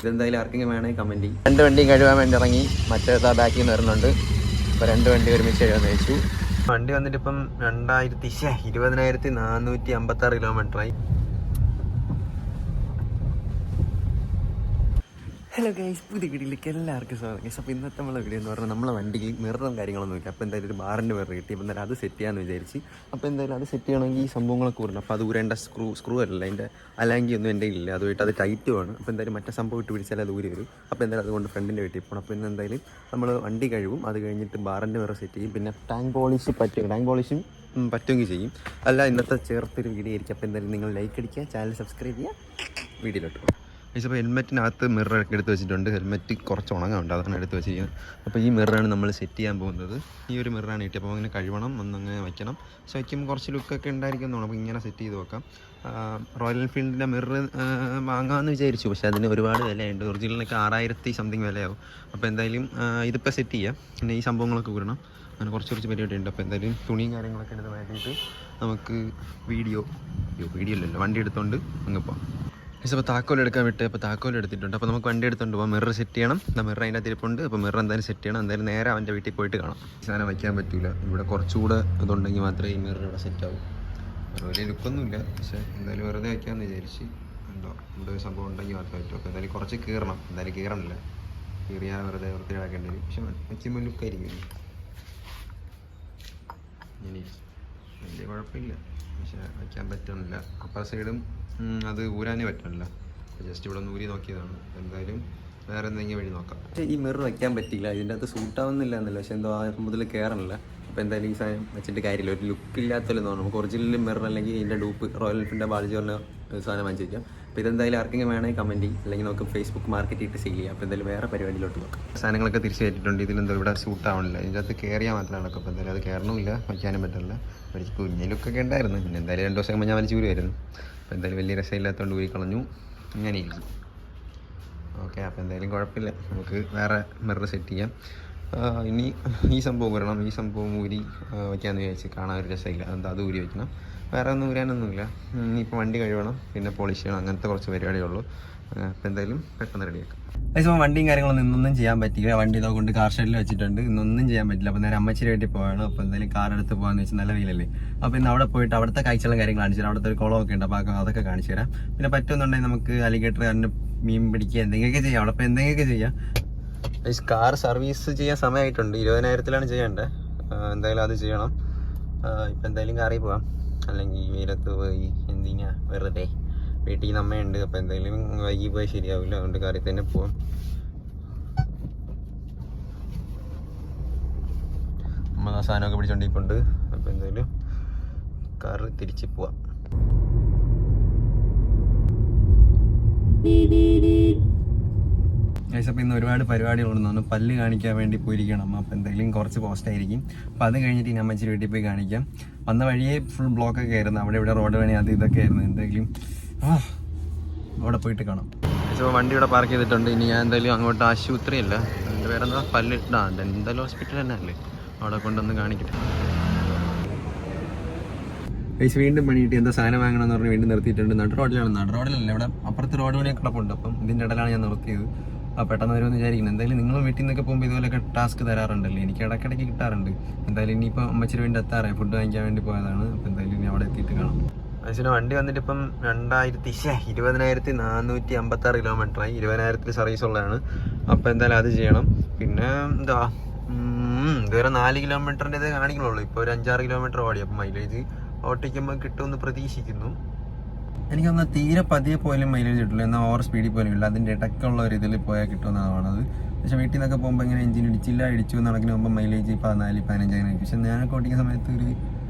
ഇതെന്തായാലും ആർക്കെങ്കിലും വേണമെങ്കിൽ കമൻറ്റ് ചെയ്യും. 2 വണ്ടിയും കഴുകാൻ വേണ്ടി ഇറങ്ങി, മറ്റേ ബാക്കിൽ നിന്ന് വരുന്നുണ്ട്. ഇപ്പോൾ 2 വണ്ടി ഒരുമിച്ച് കഴുകാൻ വെച്ചു. വണ്ടി വന്നിട്ട് ഇപ്പം 20,456 കിലോമീറ്ററായി. ഹലോ ഗൈസ്, പുതിയ വീഡിയോയിലേക്ക് എല്ലാവർക്കും സ്വാഗതം. ഗൈസ്, അപ്പോൾ ഇന്നത്തെ നമ്മളെ വീഡിയോ എന്ന് പറഞ്ഞാൽ നമ്മളെ വണ്ടിയിൽ മിററും കാര്യങ്ങളൊന്നും ഇല്ല. അപ്പോൾ എന്തായാലും ഒരു ബാറിൻ്റെ മിറർ കിട്ടി. അപ്പോൾ എന്തായാലും അത് സെറ്റ് ചെയ്യാമെന്ന് വിചാരിച്ച്. അപ്പോൾ എന്തായാലും അത് സെറ്റ് ചെയ്യണമെങ്കിൽ ഈ സംഭവങ്ങളൊക്കെ വരണം. അപ്പോൾ അത് ഊരേണ്ട സ്ക്രൂ അല്ല, അതിൻ്റെ അലാങ്കി ഒന്നും എൻ്റെ ഇല്ല. അതുമായിട്ട് അത് ടൈറ്റ് വേണം. അപ്പോൾ എന്തായാലും മറ്റേ സംഭവം ഇട്ട് പിടിച്ചാൽ അത് ഊരി വരും. അപ്പോൾ എന്തായാലും അതുകൊണ്ട് ഫ്രണ്ടിൻ്റെ വീട്ടിൽ പോകണം. അപ്പോൾ ഇന്ന് എന്തായാലും നമ്മൾ വണ്ടി കഴുകും. അത് കഴിഞ്ഞിട്ട് ബാറിൻ്റെ മിറർ സെറ്റ് ചെയ്യും. പിന്നെ ടാങ്ക് പോളിഷും പറ്റുമെങ്കിൽ ചെയ്യും. അല്ല, ഇന്നത്തെ ചേർത്തൊരു വീഡിയോ ആയിരിക്കും. അപ്പോൾ എന്തായാലും നിങ്ങൾ ലൈക്ക് അടിക്കുക, ചാനൽ സബ്സ്ക്രൈബ് ചെയ്യുക. വീഡിയോയിലോട്ട് പോകും. ഇപ്പോൾ ഹെൽമെറ്റിനകത്ത് മിററൊക്കെ എടുത്ത് വെച്ചിട്ടുണ്ട്. ഹെൽമെറ്റ് കുറച്ച് ഉണങ്ങുന്നുണ്ട്, അതാണ് എടുത്ത് വെച്ചിരിക്കുന്നത്. അപ്പോൾ ഈ മിററാണ് നമ്മൾ സെറ്റ് ചെയ്യാൻ പോകുന്നത്. ഈ ഒരു മിററാണ് കിട്ടിയത്. അപ്പോൾ അങ്ങനെ കഴുകണം, ഒന്നങ്ങനെ വയ്ക്കണം. പക്ഷേ വയ്ക്കുമ്പോൾ കുറച്ച് ലുക്കൊക്കെ ഉണ്ടായിരിക്കുന്നതാണ്. അപ്പോൾ ഇങ്ങനെ സെറ്റ് ചെയ്ത് വെക്കാം. റോയൽ എൻഫീൽഡിൻ്റെ മിറർ വാങ്ങാമെന്ന് വിചാരിച്ചു. പക്ഷേ അതിന് ഒരുപാട് വിലയുണ്ട്. ഒറിജിനലിനൊക്കെ 6000 സംതിങ് വിലയാവും. അപ്പോൾ എന്തായാലും ഇതിപ്പോൾ സെറ്റ് ചെയ്യാം. പിന്നെ ഈ സംഭവങ്ങളൊക്കെ കൂടണം. അങ്ങനെ കുറച്ച് പരിപാടിയുണ്ട്. അപ്പോൾ എന്തായാലും തുണിയും കാര്യങ്ങളൊക്കെ എടുത്ത് മാറ്റിയിട്ട് നമുക്ക് വീഡിയോ അല്ലല്ലോ, വണ്ടി എടുത്തുകൊണ്ട് അങ്ങ് പോകാം. ഇപ്പോൾ താക്കോൽ എടുക്കാൻ വിട്ട്. അപ്പോൾ താക്കോൽ എടുത്തിട്ടുണ്ട്. അപ്പോൾ നമുക്ക് വണ്ടി എടുത്തുകൊണ്ട് പോകാം. മിറർ സെറ്റ് ചെയ്യണം. മിറർ അതിൻ്റെ തിരിപ്പുണ്ട്. അപ്പോൾ മിറർ എന്തായാലും സെറ്റ് ചെയ്യണം. എന്തായാലും നേരെ അവൻ്റെ വീട്ടിൽ പോയിട്ട് കാണാം. സാധനം വയ്ക്കാൻ പറ്റില്ല. ഇവിടെ കുറച്ചുകൂടെ ഇതുണ്ടെങ്കിൽ മാത്രമേ ഈ മിറർ ഇവിടെ സെറ്റ് ആവും. വലിയ ലുക്കൊന്നുമില്ല, പക്ഷേ എന്തായാലും വെറുതെ വയ്ക്കാമെന്ന് വിചാരിച്ച്. എന്തോ എന്തൊരു സംഭവം ഉണ്ടെങ്കിൽ മാത്രമേ പറ്റും. അപ്പോൾ എന്തായാലും കുറച്ച് കീറണം. എന്തായാലും കീറണില്ല, കീറിയാൽ വെറുതെ വൃത്തിയാക്കേണ്ടി വരും. പക്ഷെ വയ്ക്കുമ്പോൾ ലുക്കായിരിക്കും. ഇനി വലിയ കുഴപ്പമില്ല, പക്ഷേ വയ്ക്കാൻ പറ്റുന്നില്ല. അപ്പുറ സൈഡും അത് ഊരാനേ പറ്റുന്നില്ല. ജസ്റ്റ് ഇവിടെ ഒന്ന് ഊരി നോക്കിയതാണ്. എന്തായാലും വേറെ എന്തെങ്കിലും വഴി നോക്കാം. പക്ഷേ ഈ മിറർ വയ്ക്കാൻ പറ്റില്ല, ഇതിൻ്റെ അകത്ത് സൂട്ടാവുന്നില്ല എന്നല്ല. പക്ഷേ എന്തോ മുതൽ കയറണില്ല. അപ്പോൾ എന്തായാലും ഈ സാധനം വെച്ചിട്ട് കാര്യമില്ല. ഒരു ലുക്കില്ലാത്തല്ലോ തോന്നുന്നു. നമുക്ക് ഒറിജിനൽ മിറർ അല്ലെങ്കിൽ ഇതിൻ്റെ ഡൂപ്പ് റോയൽ എൻഫീൽഡിൻ്റെ ബാൾജ് പറഞ്ഞ സാധനം വാങ്ങിച്ചിരിക്കാം. അപ്പോൾ ഇതെന്തായാലും ആർക്കെങ്കിലും വേണമെങ്കിൽ കമൻറ്റ് ചെയ്യും, അല്ലെങ്കിൽ നമുക്ക് ഫേസ്ബുക്ക് മാർക്കറ്റ് ഇട്ട് സെയിൽ ചെയ്യാം. അപ്പോൾ എന്തായാലും വേറെ പരിപാടിയിലോട്ട് നോക്കാം. സാധനങ്ങളൊക്കെ തിരിച്ച് കയറ്റിട്ടുണ്ട്. ഇതിലെന്തോ ഇവിടെ സൂട്ടാവണില്ല. ഇതിൻ്റെ അകത്ത് കയറിയാൽ മാത്രമേ നടക്കും. അപ്പോൾ എന്തായാലും അത് കയറണമില്ല, വയ്ക്കാനും പറ്റില്ല. ഒരു കുഞ്ഞ ലുക്കൊക്കെ ഉണ്ടായിരുന്നു. പിന്നെ എന്തായാലും 2 ദിവസം കഴിയുമ്പോൾ ഞാൻ വലിച്ച് ഊരുമായിരുന്നു. അപ്പോൾ എന്തായാലും വലിയ രസമില്ലാത്തതുകൊണ്ട് ഊരി കളഞ്ഞു. ഇങ്ങനെ ഇരിക്കും. ഓക്കെ, അപ്പോൾ എന്തായാലും കുഴപ്പമില്ല. നമുക്ക് വേറെ മിറർ സെറ്റ് ചെയ്യാം. ഇനി ഈ സംഭവം വരണം. ഈ സംഭവം ഊരി വയ്ക്കാമെന്ന് വിചാരിച്ച്. കാണാൻ ഒരു രസമില്ല, അത് ഊരി വയ്ക്കണം. വേറെ ഒന്നും ഊരാനൊന്നുമില്ല. ഇനിയിപ്പോൾ വണ്ടി കഴുകണം, പിന്നെ പോളിഷ് ചെയ്യണം. അങ്ങനത്തെ കുറച്ച് പരിപാടിയുള്ളൂ. അപ്പോൾ എന്തായാലും പെട്ടെന്ന് റെഡിയാക്കാം. ഇപ്പോൾ വണ്ടിയും കാര്യങ്ങളൊന്നും ഇന്നൊന്നും ചെയ്യാൻ പറ്റില്ല. വണ്ടി ഇതൊക്കെ കൊണ്ട് കാർ ഷെഡിൽ വെച്ചിട്ടുണ്ട്. ഇന്നൊന്നും ചെയ്യാൻ പറ്റില്ല. അപ്പോൾ നേരെ അമ്മച്ചിരി വേണ്ടി പോവാണ്. അപ്പോൾ എന്തായാലും കാർ എടുത്ത് പോകാമെന്ന് വെച്ചാൽ നല്ല വെയിലല്ലേ. അപ്പോൾ ഇന്ന് അവിടെ പോയിട്ട് അവിടുത്തെ കാഴ്ചകളും കാര്യങ്ങൾ കാണിച്ചു തരാം. അവിടുത്തെ ഒരു കുളമൊക്കെ ഉണ്ട്. അപ്പോൾ അതൊക്കെ കാണിച്ചു തരാം. പിന്നെ പറ്റുമെന്നുണ്ടെങ്കിൽ നമുക്ക് അലിഗേറ്റർ അതിന് മീൻ പിടിക്കുക എന്തെങ്കിലുമൊക്കെ ചെയ്യാം. അവിടെ അപ്പോൾ എന്തെങ്കിലുമൊക്കെ ചെയ്യാം. കാർ സർവീസ് ചെയ്യാൻ സമയമായിട്ടുണ്ട്. 20,000 ചെയ്യേണ്ടത്. എന്തായാലും അത് ചെയ്യണം. ഇപ്പം എന്തായാലും കാറിൽ പോവാം, അല്ലെങ്കിൽ വെയിലത്ത് പോയി എന്തിനാ വെറുതെ. വീട്ടിൽ നിന്ന് അമ്മയുണ്ട്. അപ്പോൾ എന്തായാലും വൈകി പോയി ശരിയാവില്ല. അതുകൊണ്ട് കാറിൽ തന്നെ പോവാം. അമ്മ ആ സാധനമൊക്കെ പിടിച്ചോണ്ടിരിപ്പുണ്ട്. അപ്പോൾ എന്തായാലും കാറ് തിരിച്ച് പോവാം. അപ്പോൾ ഇന്ന് ഒരുപാട് പരിപാടികളുണ്ടെന്ന് പല്ല് കാണിക്കാൻ വേണ്ടി പോയിരിക്കണം. അപ്പോൾ എന്തായാലും കുറച്ച് പോസ്റ്റായിരിക്കും. അപ്പോൾ അത് കഴിഞ്ഞിട്ട് ഇനി അമ്മച്ചിരി വീട്ടിൽ പോയി കാണിക്കാം. വന്ന വഴിയെ ഫുൾ ബ്ലോക്കൊക്കെ ആയിരുന്നു. അവിടെ ഇവിടെ റോഡ് പണി അത് ഇതൊക്കെ ആയിരുന്നു. എന്തായാലും അവിടെ പോയിട്ട് കാണാം. ഇപ്പോൾ വണ്ടി ഇവിടെ പാർക്ക് ചെയ്തിട്ടുണ്ട്. ഇനി ഞാൻ എന്തായാലും അങ്ങോട്ട് ആശുപത്രി അല്ല, എൻ്റെ പേരെന്താ പല്ല് എന്തായാലും ഹോസ്പിറ്റൽ തന്നെ അല്ലേ, അവിടെ കൊണ്ടൊന്ന് കാണിക്കട്ടെ. വീണ്ടും പണിയിട്ട് എന്താ സാധനം വാങ്ങണമെന്ന് പറഞ്ഞ് വീണ്ടും നിർത്തിയിട്ടുണ്ട്. നടുറോഡിലല്ല, ഇവിടെ അപ്പുറത്ത് റോഡ് പണിയൊക്കെ കിടപ്പുണ്ട്. അപ്പം ഇതിൻ്റെ ഇടയിലാണ് ഞാൻ നിർത്തിയത്. അപ്പോൾ പെട്ടെന്ന് വരുമെന്ന് വിചാരിക്കുന്നത്. എന്തായാലും നിങ്ങൾ വീട്ടിൽ നിന്നൊക്കെ പോകുമ്പോൾ ഇതുപോലെയൊക്കെ ടാസ്ക് തരാറുണ്ടല്ലേ. എനിക്ക് ഇടയ്ക്കിടയ്ക്ക് കിട്ടാറുണ്ട്. എന്തായാലും ഇനിയിപ്പോൾ അമ്മച്ചിരി വേണ്ടി എത്താറായി. ഫുഡ് വാങ്ങിക്കാൻ വേണ്ടി പോയതാണ്. അപ്പോൾ എന്തായാലും ഇനി അവിടെ എത്തിയിട്ട് കാണാം. അതിന് വണ്ടി വന്നിട്ട് ഇപ്പം 20,456 കിലോമീറ്ററായി. 20,000 സർവീസ് ഉള്ളതാണ്. അപ്പോൾ എന്തായാലും അത് ചെയ്യണം. പിന്നെ എന്താ ഇതുവരെ 4 കിലോമീറ്ററിൻ്റെ കാണിക്കണുള്ളൂ. ഇപ്പോൾ ഒരു 5-6 കിലോമീറ്റർ ഓടി. അപ്പോൾ മൈലേജ് ഓട്ടിക്കുമ്പോൾ കിട്ടുമെന്ന് പ്രതീക്ഷിക്കുന്നു. എനിക്കൊന്ന് തീരെ പതിയെ പോയാലും മൈലേജ് കിട്ടില്ല, എന്നാൽ ഓവർ സ്പീഡിൽ പോലും ഇല്ല. അതിൻ്റെ ഇടയ്ക്കുള്ള ഒരു ഇതിൽ പോയാൽ കിട്ടുമെന്നാണ്. പക്ഷേ വീട്ടിൽ നിന്നൊക്കെ പോകുമ്പോൾ ഇങ്ങനെ എഞ്ചിൻ ഇടിച്ചു നടക്കുന്ന പോകുമ്പോൾ മൈലേജ് 14-15 അങ്ങനെ. പക്ഷേ ഞാനൊക്കെ ഓടിക്കുന്ന സമയത്ത് ഒരു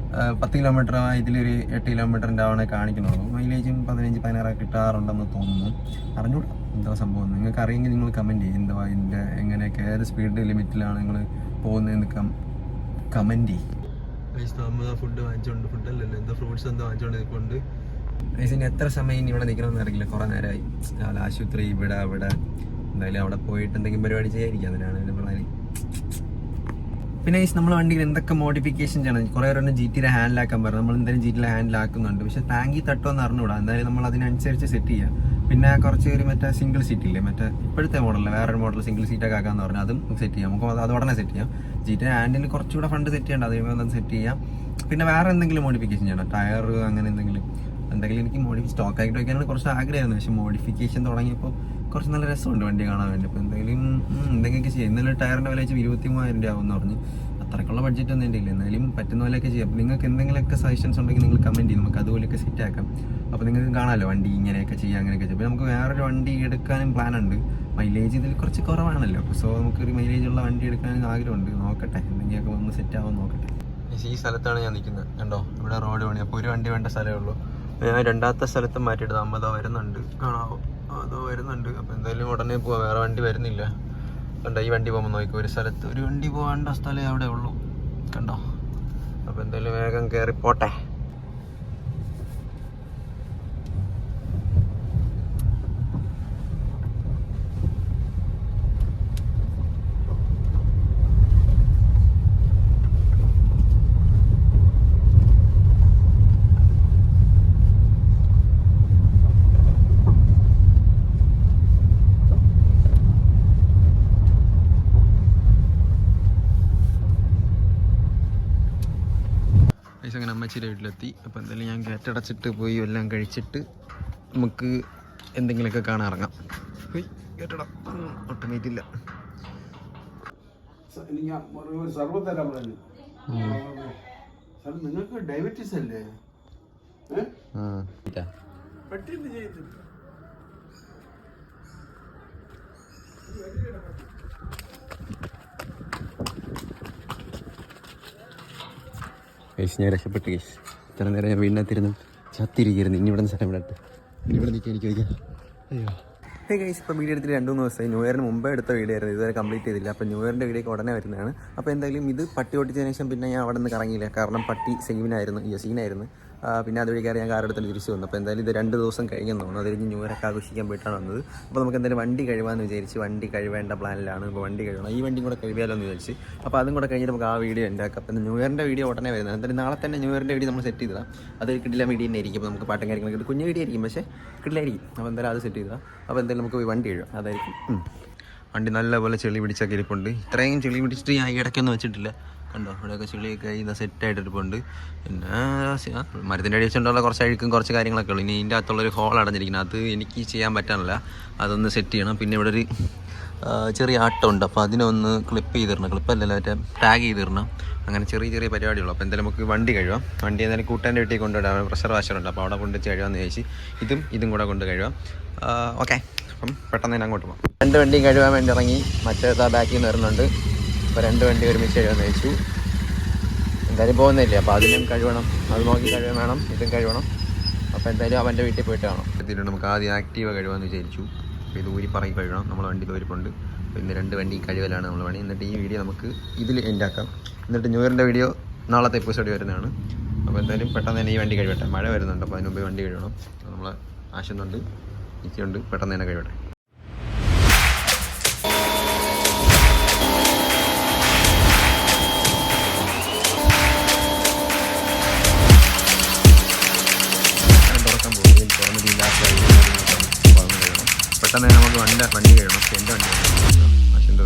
10 കിലോമീറ്റർ ഇതിലൊരു 8 കിലോമീറ്ററിൻ്റെ ആവണേ കാണിക്കണുള്ളൂ. മൈലേജും 15-16 കിട്ടാറുണ്ടെന്ന് തോന്നുന്നു. അറിഞ്ഞൂടാ എന്താ സംഭവം. നിങ്ങൾക്ക് അറിയെങ്കിൽ നിങ്ങൾ കമൻറ്റ് ചെയ്യും. എന്താ ഇതിൻ്റെ എങ്ങനെയൊക്കെ ഏത് സ്പീഡ് ലിമിറ്റിലാണ് നിങ്ങൾ പോകുന്നതെന്ന് കമൻറ്റ് ചെയ്യും. ഫുഡ് വാങ്ങിച്ചോണ്ട്, ഫുഡല്ലല്ലോ എന്താ ഫ്രൂട്ട്സ് എന്തോ വാങ്ങിച്ചോണ്ട് നിൽപ്പുണ്ട്. ഇനി എത്ര സമയം ഇനി ഇവിടെ നിൽക്കണമെന്ന് അറിയില്ല. കുറേ നേരമായി. ആശുപത്രി ഇവിടെ എന്തായാലും അവിടെ പോയിട്ട് എന്തെങ്കിലും പരിപാടി ചെയ്യാതിരിക്കും. അതിനാണ് എൻ്റെ പ്ലാൻ. പിന്നെ ഈ നമ്മൾ വണ്ടിയിൽ എന്തൊക്കെ മോഡിഫിക്കേഷൻ ചെയ്യണം, കുറേ പേരുടെ GT-യുടെ ഹാൻഡിലാക്കാൻ പറഞ്ഞു. നമ്മൾ എന്തായാലും GT-യുടെ ഹാൻഡിലാക്കുന്നുണ്ട്, പക്ഷെ ടാങ്കി തട്ടുമെന്ന് അറിഞ്ഞുകൂടാ. എന്തായാലും നമ്മൾ അതിനനുസരിച്ച് സെറ്റ് ചെയ്യാം. പിന്നെ കുറച്ച് ഒരു മറ്റേ സിംഗിൾ സീറ്റ് ഇല്ലേ, മറ്റേ ഇപ്പോഴത്തെ മോഡലിൽ വേറൊരു മോഡൽ സിംഗിൾ സീറ്റൊക്കെ ആക്കാന്ന് പറഞ്ഞാൽ അതും സെറ്റ് ചെയ്യാം. നമുക്ക് അത് ഉടനെ സെറ്റ് ചെയ്യാം. GT-യുടെ ഹാൻഡിൽ കുറച്ചുകൂടെ ഫണ്ട് സെറ്റ് ചെയ്യേണ്ട, അത് കഴിയുമ്പോൾ അത് സെറ്റ് ചെയ്യാം. പിന്നെ വേറെ എന്തെങ്കിലും മോഡിഫിക്കേഷൻ ചെയ്യണം, ടയർ അങ്ങനെ എന്തെങ്കിലും എനിക്ക് സ്റ്റോക്ക് ആയിട്ട് വയ്ക്കാനാണ് കുറച്ച് ആഗ്രഹമായിരുന്നു. പക്ഷെ മോഡിഫിക്കേഷൻ തുടങ്ങിയപ്പോൾ കുറച്ച് നല്ല രസമുണ്ട് വണ്ടി കാണാൻ വേണ്ടി. അപ്പോൾ എന്തെങ്കിലുമൊക്കെ ചെയ്യാം. ഇന്നലെ ടയറിൻ്റെ വില വെച്ച് 23,000 രൂപ ആവുമെന്ന് പറഞ്ഞ്. അത്രയ്ക്കുള്ള ബഡ്ജറ്റ് ഒന്നും എൻ്റെ ഇല്ല. എന്നാലും പറ്റുന്ന പോലെയൊക്കെ ചെയ്യാം. അപ്പോൾ നിങ്ങൾക്ക് എന്തെങ്കിലുമൊക്കെ സജഷൻസ് ഉണ്ടെങ്കിൽ നിങ്ങൾ കമൻറ്റ് ചെയ്യും, നമുക്ക് അതുപോലെയൊക്കെ സെറ്റ് ആക്കാം. അപ്പോൾ നിങ്ങൾക്ക് കാണാമല്ലോ വണ്ടി ഇങ്ങനെയൊക്കെ ചെയ്യാം, അങ്ങനെയൊക്കെ ചെയ്യാം. അപ്പോൾ നമുക്ക് വേറൊരു വണ്ടി എടുക്കാനും പ്ലാനുണ്ട്. മൈലേജ് ഇതിൽ കുറച്ച് കുറവാണല്ലോ, സോ നമുക്കൊരു മൈലേജ് ഉള്ള വണ്ടി എടുക്കാനും ആഗ്രഹമുണ്ട്. നോക്കട്ടെ, എന്തെങ്കിലുമൊക്കെ ഒന്ന് സെറ്റ് ആവാൻ നോക്കട്ടെ. ഈ സ്ഥലത്താണ് ഞാൻ നിൽക്കുന്നത്, കണ്ടോ, ഇവിടെ റോഡ് പണി. അപ്പോൾ ഒരു വണ്ടി വേണ്ട സ്ഥലമേ ഉള്ളൂ. ഞാൻ രണ്ടാമത്തെ സ്ഥലത്ത് മാറ്റിയിട്ട് അതോ വരുന്നുണ്ട്, കാണാവോ, അതോ വരുന്നുണ്ട്. അപ്പോൾ എന്തായാലും ഉടനെ പോവാം, വേറെ വണ്ടി വരുന്നില്ല. കണ്ടോ, ഈ വണ്ടി പോകുമ്പോൾ നോക്കി, ഒരു സ്ഥലത്ത് ഒരു വണ്ടി പോകേണ്ട സ്ഥലമേ അവിടെ ഉള്ളൂ, കണ്ടോ. അപ്പോൾ എന്തായാലും വേഗം കയറി പോട്ടെ. അങ്ങനെ അമ്മച്ചിയുടെ വീട്ടിലെത്തി. അപ്പോൾ എന്തായാലും ഞാൻ ഗേറ്റടച്ചിട്ട് പോയി എല്ലാം കഴിച്ചിട്ട് നമുക്ക് എന്തെങ്കിലുമൊക്കെ കാണാൻ ഇറങ്ങാം. ഗേറ്റട ഒട്ടുമേറ്റില്ല. നിങ്ങൾക്ക് ഡയബറ്റീസ് അല്ലേ? ഞാൻ രക്ഷപ്പെട്ടു കേസ്. ഇത്ര നേരം ഞാൻ വീടിനകത്തിരുന്നു ചത്തിരിക്കുന്നു. ഇനി ഇവിടെ നിന്ന് സ്ഥലം വിടട്ടെ, ഇനി ഇവിടെ നിൽക്കാൻ എനിക്ക് വയ്ക്കാം. അയ്യോ. ഗൈസ്, ഇപ്പോൾ വീഡിയോ എടുത്തിട്ട് 2-3 ദിവസമായി. ന്യൂ ഇയറിന് മുമ്പേ എടുത്ത വീഡിയോ ആയിരുന്നു, ഇതുവരെ കംപ്ലീറ്റ് ചെയ്തില്ല. അപ്പോൾ ന്യൂ ഇയറിൻ്റെ വീഡിയോ ഉടനെ വരുന്നതാണ്. അപ്പോൾ എന്തായാലും ഇത് പട്ടി ഓടിച്ചതിന് ശേഷം പിന്നെ ഞാൻ അവിടെ നിന്ന് കറങ്ങിയില്ല, കാരണം പട്ടി സീനായിരുന്നു. പിന്നെ അതുവഴി കയറി ഞാൻ കാറെടുത്ത് തിരിച്ചു വന്നു. അപ്പോൾ എന്തായാലും ഇത് 2 ദിവസം കഴിഞ്ഞെന്ന് തോന്നുന്നു. അത് കഴിഞ്ഞ് ന്യൂ ഇയറൊക്കെ ആഘോഷിക്കാൻ പോയിട്ടാണ് വന്നത്. അപ്പോൾ നമുക്ക് എന്തായാലും വണ്ടി കഴുകാമെന്ന് വിചാരിച്ച് വണ്ടി കഴുകേണ്ട പ്ലാനിലാണ്. ഇപ്പോൾ വണ്ടി കഴുകണം, ഈ വണ്ടിയും കൂടെ കഴുകിയാലോ എന്ന് വിചാരിച്ച്. അപ്പോൾ അതും കൂടെ കഴിഞ്ഞിട്ട് നമുക്ക് ആ വീഡിയോ ഉണ്ടാക്കാം. അപ്പോൾ ന്യൂ ഇയറിൻ്റെ വീഡിയോ ഉടനെ വരുന്നത്. എന്തായാലും നാളെ തന്നെ ന്യൂ ഇയറിൻ്റെ വീഡിയോ നമ്മൾ സെറ്റ് ചെയ്തതാണ്. അത് കിട്ടില്ല വീഡിയോ തന്നെ ആയിരിക്കും. അപ്പോൾ നമുക്ക് പാട്ടും കാര്യങ്ങളൊക്കെ കുഞ്ഞു വീഡിയോ ആയിരിക്കും, പക്ഷേ കിട്ടില്ലായിരിക്കും. അപ്പോൾ എന്തായാലും അത് സെറ്റ് ചെയ്തതാണ്. അപ്പോൾ എന്തായാലും നമുക്ക് പോയി വണ്ടി കഴുകാം, അതായിരിക്കും. വണ്ടി നല്ലപോലെ ചെളി പിടിച്ചൊക്കെ ഇരിപ്പുണ്ട്. ഇത്രയും ചെളി പിടിച്ചിട്ട് ഞാൻ ഇടയ്ക്കൊന്നും വെച്ചിട്ടില്ല. കണ്ടോ, ഇവിടെയൊക്കെ ചെളിയൊക്കെ ഇതാ സെറ്റായിട്ടിരിപ്പുണ്ട്. പിന്നെ മരത്തിൻ്റെ അടി വെച്ചിട്ടുള്ള കുറച്ച് അഴുക്കും കുറച്ച് കാര്യങ്ങളൊക്കെ ഉള്ളൂ. ഇനി ഇതിൻ്റെ അകത്തുള്ളൊരു ഹോൾ അടഞ്ഞിരിക്കുന്നത്, അത് എനിക്ക് ചെയ്യാൻ പറ്റാനില്ല. അതൊന്ന് സെറ്റ് ചെയ്യണം. പിന്നെ ഇവിടെ ഒരു ചെറിയ ആട്ടമുണ്ട്, അപ്പോൾ അതിനൊന്ന് ക്ലിപ്പ് ചെയ്തിടണം. ക്ലിപ്പല്ലല്ലോ, മറ്റേ ടാഗ് ചെയ്തിടണം. അങ്ങനെ ചെറിയ പരിപാടിയുള്ളൂ. അപ്പോൾ എന്തായാലും നമുക്ക് വണ്ടി കഴുകാം. വണ്ടി എന്തായാലും കൂട്ടാൻ്റെ വീട്ടിൽ കൊണ്ടുവിടാം, പ്രഷർ വാഷറുണ്ട്. അപ്പോൾ അവിടെ കൊണ്ട് കഴുകാമെന്ന് ചോദിച്ച് ഇതും കൂടെ കൊണ്ട് കഴുകാം. ഓക്കെ, അപ്പം പെട്ടെന്ന് തന്നെ അങ്ങോട്ട് പോകാം. 2 വണ്ടിയും കഴുകാൻ വേണ്ടി ഇറങ്ങി. മറ്റേതാ ബാക്കിൽ നിന്ന് വരുന്നുണ്ട്. അപ്പോൾ 2 വണ്ടി ഒരുമിച്ച് കഴുകാമെന്ന് ചോദിച്ചു. എന്തായാലും പോകുന്നില്ലേ, അപ്പോൾ അതിനും കഴുകണം, അത് നോക്കി കഴുകാൻ വേണം, ഇതും കഴുകണം. അപ്പോൾ എന്തായാലും അവൻ്റെ വീട്ടിൽ പോയിട്ട് വേണം. എത്തിയിട്ടുണ്ട്. നമുക്ക് ആദ്യം ആക്റ്റീവ കഴുകാമെന്ന് വിചാരിച്ചു. അപ്പോൾ ഇത് ഊരി പറക്കി കഴുകണം, നമ്മൾ വണ്ടി തോരിപ്പുണ്ട്. അപ്പോൾ ഇന്ന് 2 വണ്ടി കഴുകലാണ് നമ്മൾ പണി. എന്നിട്ട് ഈ വീഡിയോ നമുക്ക് ഇതിൽ എൻഡാക്കാം. എന്നിട്ട് ന്യൂ ഇയറിൻ്റെ വീഡിയോ നാളത്തെ എപ്പിസോഡ് വരുന്നതാണ്. അപ്പോൾ എന്തായാലും പെട്ടെന്ന് തന്നെ ഈ വണ്ടി കഴുകട്ടെ. മഴ വരുന്നുണ്ട്, അപ്പോൾ അതിന് മുമ്പ് വണ്ടി കഴുകണം. നമ്മൾ ആശുന്നുണ്ട്, നിൽക്കുന്നുണ്ട്, പെട്ടെന്ന് തന്നെ കഴുകട്ടെ. പെട്ടെന്ന് തന്നെ നമുക്ക് വണ്ടി കഴിയണം. എൻ്റെ വണ്ടി അശ്വൻ്റെ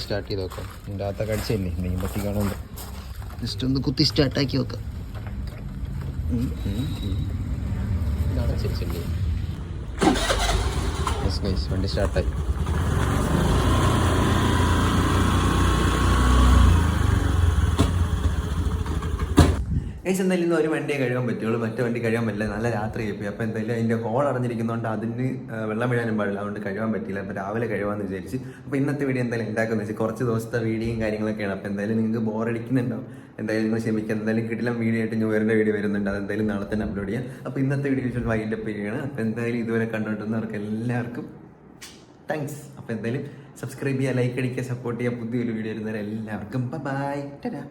സ്റ്റാർട്ട് ചെയ്ത് നോക്കാം. ഇതിൻ്റെ അകത്തൊക്കെ അടിച്ചല്ലേ, എന്തെങ്കിലും പറ്റി കാണുമ്പോൾ ജസ്റ്റ് ഒന്ന് കുത്തി സ്റ്റാർട്ടാക്കി നോക്കാം. അടച്ചില്ലേ, വണ്ടി സ്റ്റാർട്ടായി. ഏകദേശം എന്തായാലും ഇന്ന് ഒരു വണ്ടിയെ കഴുകാൻ പറ്റുള്ളൂ, മറ്റു വണ്ടി കഴുകാൻ പറ്റില്ല, നല്ല രാത്രി ആയിപ്പോയി. അപ്പോൾ എന്തായാലും അതിൻ്റെ ഹോൾ അടഞ്ഞിരിക്കുന്നതുകൊണ്ട് അതിന് വെള്ളം വീഴാനും പാടില്ല, അതുകൊണ്ട് കഴുകാൻ പറ്റില്ല. അപ്പോൾ രാവിലെ കഴുകാമെന്ന് വിചാരിച്ച്. അപ്പോൾ ഇന്നത്തെ വീഡിയോ എന്തായാലും ഉണ്ടാക്കുന്നത് വെച്ചാൽ കുറച്ച് ദിവസത്തെ വീഡിയോയും കാര്യങ്ങളൊക്കെയാണ്. അപ്പോൾ എന്തായാലും നിങ്ങൾക്ക് ബോറടിക്കുന്നുണ്ടാവും, എന്തായാലും നിങ്ങൾ ക്ഷമിക്കുക. എന്തായാലും കിടിലം വീഡിയോ ആയിട്ട് ന്യൂ ഇയറിൻ്റെ വീഡിയോ വരുന്നുണ്ട്, അതെന്തായാലും നാളെ തന്നെ അപ്ലോഡ് ചെയ്യാം. അപ്പോൾ ഇന്നത്തെ വീഡിയോ വൈൻഡപ്പ് ചെയ്യുകയാണ്. അപ്പോൾ എന്തായാലും ഇതുവരെ കണ്ടുകൊണ്ടിരുന്നവർക്ക് എല്ലാവർക്കും താങ്ക്സ്. അപ്പോൾ എന്തായാലും സബ്സ്ക്രൈബ് ചെയ്യുക, ലൈക്ക് അടിക്കുക, സപ്പോർട്ട് ചെയ്യുക. പുതിയൊരു വീഡിയോ വരുന്നവരെ എല്ലാവർക്കും ബൈ. ടാറ്റാ.